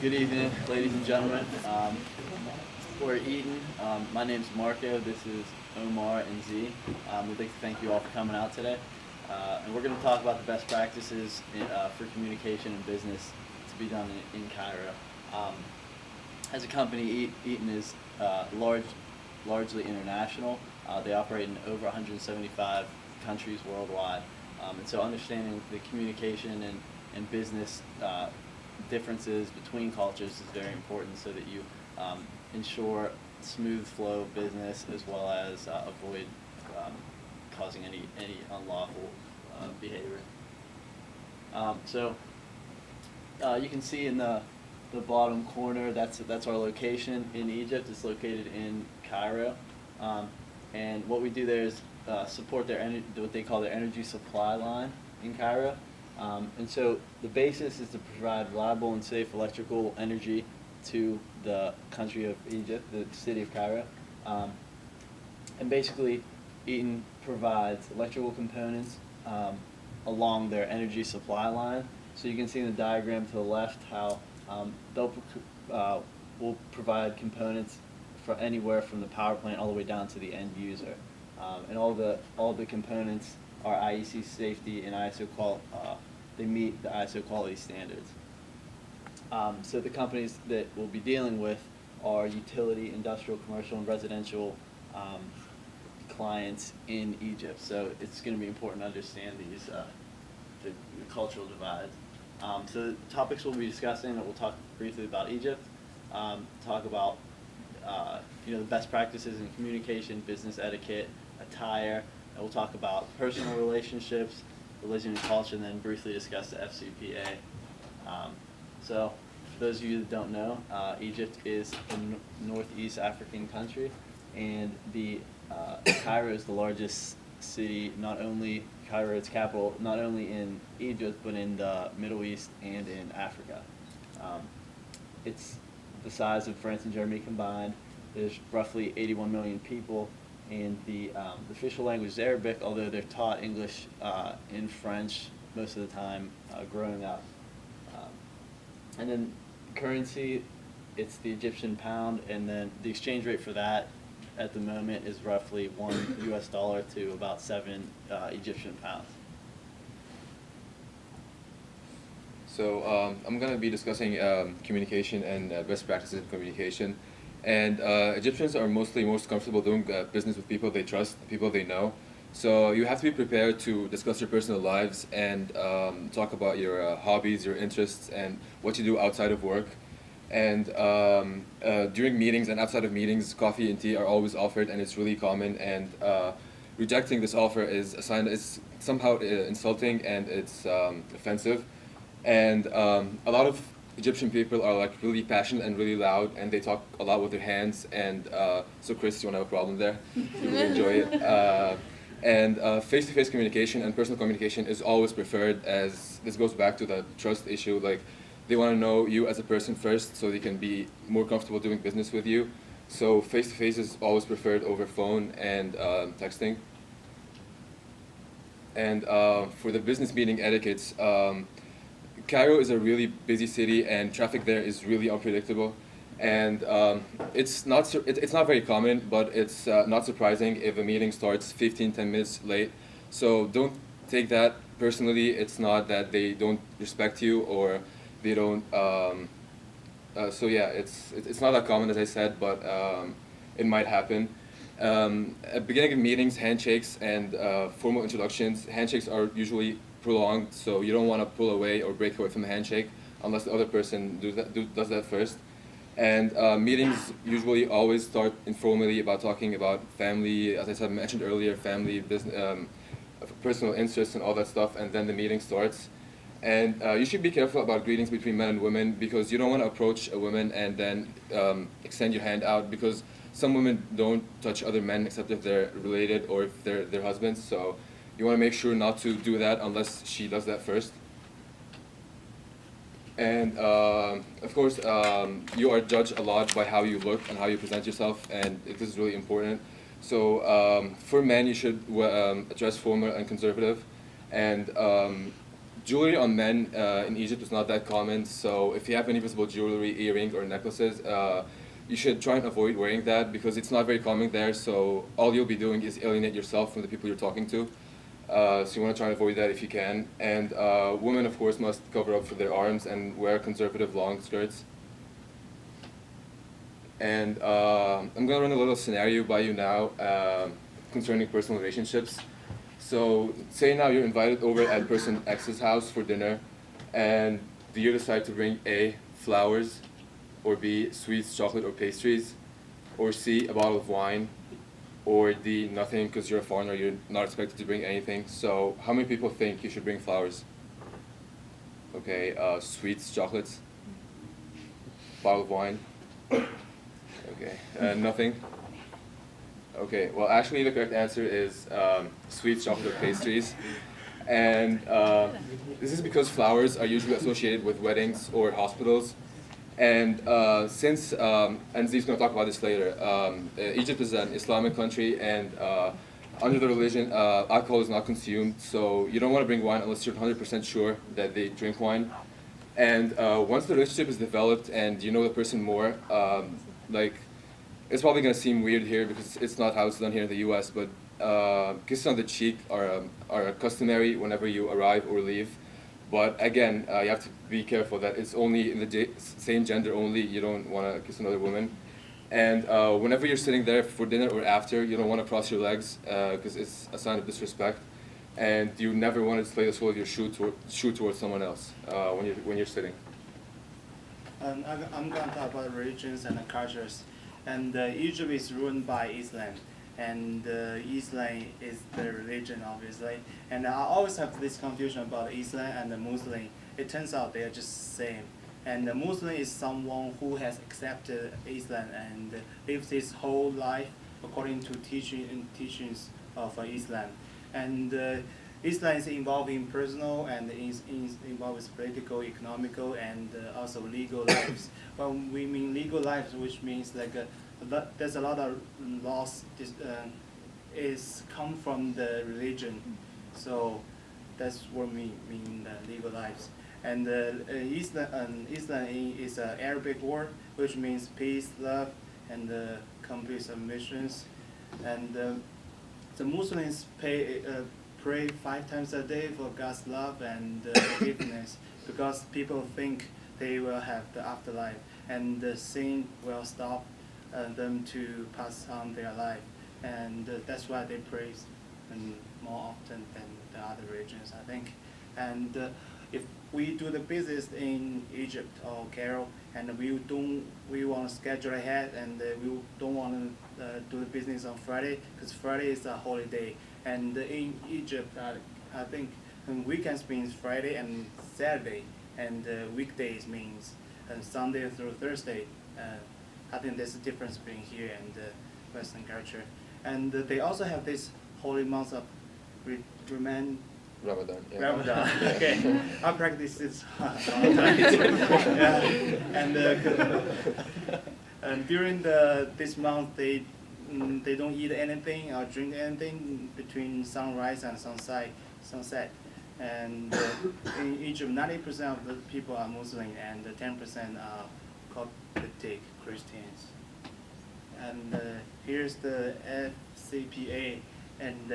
Good evening, ladies and gentlemen. We're eating. My name's Marco. This is Omar and Z. We'd like to thank you all for coming out today. And we're going to talk about the best practices for communication and business to be done in Cairo. As a company, Eaton is largely international. They operate in over 175 countries worldwide. And so understanding the communication and business differences between cultures is very important so that you ensure smooth flow of business as well as avoid causing any unlawful behavior. You can see in the bottom corner, that's our location in Egypt. It's located in Cairo. And what we do there is support what they call their energy supply line in Cairo. And so the basis is to provide reliable and safe electrical energy to the country of Egypt, the city of Cairo. And basically, Eaton provides electrical components along their energy supply line. So you can see in the diagram to the left how will provide components for anywhere from the power plant all the way down to the end user. And all the components are IEC safety and they meet the ISO quality standards. So the companies that we'll be dealing with are utility, industrial, commercial, and residential clients in Egypt. So it's going to be important to understand the cultural divides. So the topics we'll be discussing, we'll talk briefly about Egypt, talk about the best practices in communication, business etiquette, attire, and we'll talk about personal relationships, religion and culture, and then briefly discuss the FCPA. So for those of you that don't know, Egypt is a northeast African country, and Cairo is the largest city, Cairo, its capital, not only in Egypt, but in the Middle East and in Africa. It's the size of France and Germany combined. There's roughly 81 million people, and the official language is Arabic, although they're taught English and French most of the time growing up. And then currency, it's the Egyptian pound, and then the exchange rate for that at the moment is roughly $1 to about 7 Egyptian pounds. So I'm going to be discussing communication and best practices in communication. And Egyptians are most comfortable doing business with people they trust, people they know. So you have to be prepared to discuss your personal lives and talk about your hobbies, your interests, and what you do outside of work. And during meetings and outside of meetings, coffee and tea are always offered, and it's really common. And rejecting this offer is a sign that it's somehow insulting and it's offensive. And a lot of Egyptian people are like really passionate and really loud, and they talk a lot with their hands. And so, Chris, you won't have a problem there. You really enjoy it. And face-to-face communication and personal communication is always preferred, as this goes back to the trust issue. Like, they want to know you as a person first, so they can be more comfortable doing business with you. So face-to-face is always preferred over phone and texting. And for the business meeting etiquettes, Cairo is a really busy city, and traffic there is really unpredictable. And it's not very common, but it's not surprising if a meeting starts 10 minutes late. So don't take that personally. It's not that they don't respect you or they don't. So yeah, it's not that common, as I said, but it might happen. At the beginning of meetings, handshakes and formal introductions, handshakes are usually prolonged, so you don't want to pull away or break away from the handshake unless the other person does that first. And meetings usually always start informally about talking about family, as I mentioned earlier, family, business, personal interests and all that stuff, and then the meeting starts. And you should be careful about greetings between men and women, because you don't want to approach a woman and then extend your hand out, because some women don't touch other men except if they're related or if they're their husbands. So you want to make sure not to do that unless she does that first. And of course, you are judged a lot by how you look and how you present yourself, and this is really important. So for men, you should dress formal and conservative, and jewelry on men in Egypt is not that common, so if you have any visible jewelry, earrings, or necklaces, you should try and avoid wearing that because it's not very common there, so all you'll be doing is alienate yourself from the people you're talking to. So you want to try and avoid that if you can. And women, of course, must cover up for their arms and wear conservative long skirts. And I'm going to run a little scenario by you now concerning personal relationships. So say now you're invited over at person X's house for dinner, and you decide to bring A, flowers, or B, sweets, chocolate, or pastries, or C, a bottle of wine, or D, nothing because you're a foreigner, you're not expected to bring anything. So how many people think you should bring flowers? Okay, sweets, chocolates, bottle of wine. Okay, nothing. Okay, well actually the correct answer is sweets, chocolate, or pastries. And this is because flowers are usually associated with weddings or hospitals. And since, and Z's going to talk about this later, Egypt is an Islamic country, and under the religion, alcohol is not consumed, so you don't want to bring wine unless you're 100% sure that they drink wine. And once the relationship is developed and you know the person more, like, it's probably going to seem weird here because it's not how it's done here in the US, but kisses on the cheek are customary whenever you arrive or leave. But again, you have to be careful that it's only in the same gender only. You don't want to kiss another woman. And whenever you're sitting there for dinner or after, you don't want to cross your legs because it's a sign of disrespect. And you never want to display the sole of your shoe towards someone else when you're sitting. I'm going to talk about religions and cultures. And Egypt is ruled by Islam. And Islam is the religion, obviously. And I always have this confusion about Islam and the Muslim. It turns out they are just the same. And the Muslim is someone who has accepted Islam and lives his whole life according to teachings of Islam. And Islam is involved in personal and is involved with political, economical, and also legal lives. Well, we mean legal lives, which means like there's a lot of laws is come from the religion, so that's what we mean legal lives. And Islam is an Arabic word which means peace, love, and complete submissions. And the Muslims pray 5 times a day for God's love and forgiveness because people think they will have the afterlife and the sin will stop them to pass on their life, and that's why they pray more often than the other religions, I think. And if we do the business in Egypt or Cairo, and we want to schedule ahead, and we don't want to do the business on Friday because Friday is a holiday, and in Egypt, I think weekends means Friday and Saturday, and weekdays means Sunday through Thursday. I think there's a difference between here and Western culture. And they also have this holy month of Ramadan. Yeah. Ramadan. Okay, I practice this all the time. Yeah. And during this month, they don't eat anything or drink anything between sunrise and sunset. And in Egypt, 90% of the people are Muslim and 10% are Coptic Christians. And here's the FCPA, and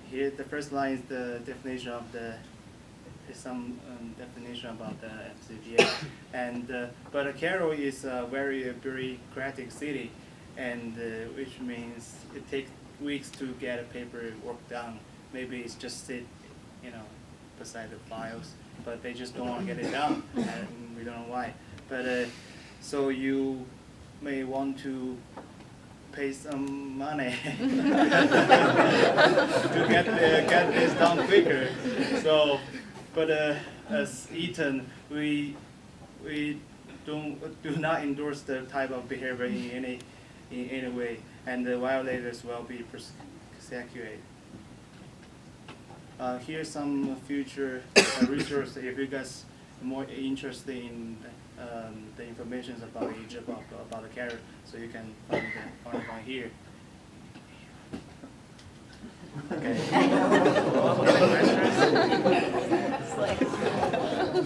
here the first line is the definition of some definition about the FCPA. And but Cairo is a very bureaucratic city, and which means it takes weeks to get a paperwork done. Maybe it's just sit, beside the files, but they just don't want to get it done, and we don't know why. But so you may want to pay some money to get this done quicker. So, but as Eaton, we do not endorse the type of behavior in any way, and the violators will be prosecuted. Here's some future resources if you guys are more interested in the information about Egypt, about the Cairo, so you can find it here. Okay. Any questions?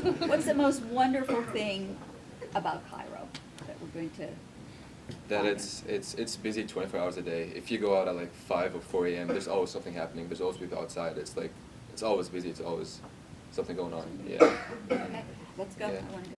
What's the most wonderful thing about Cairo that we're going to? That it's busy 24 hours a day. If you go out at like 5 or 4 a.m., there's always something happening. There's always people outside. It's always busy. It's always something going on. Yeah. Okay, let's go. Yeah. I want to go.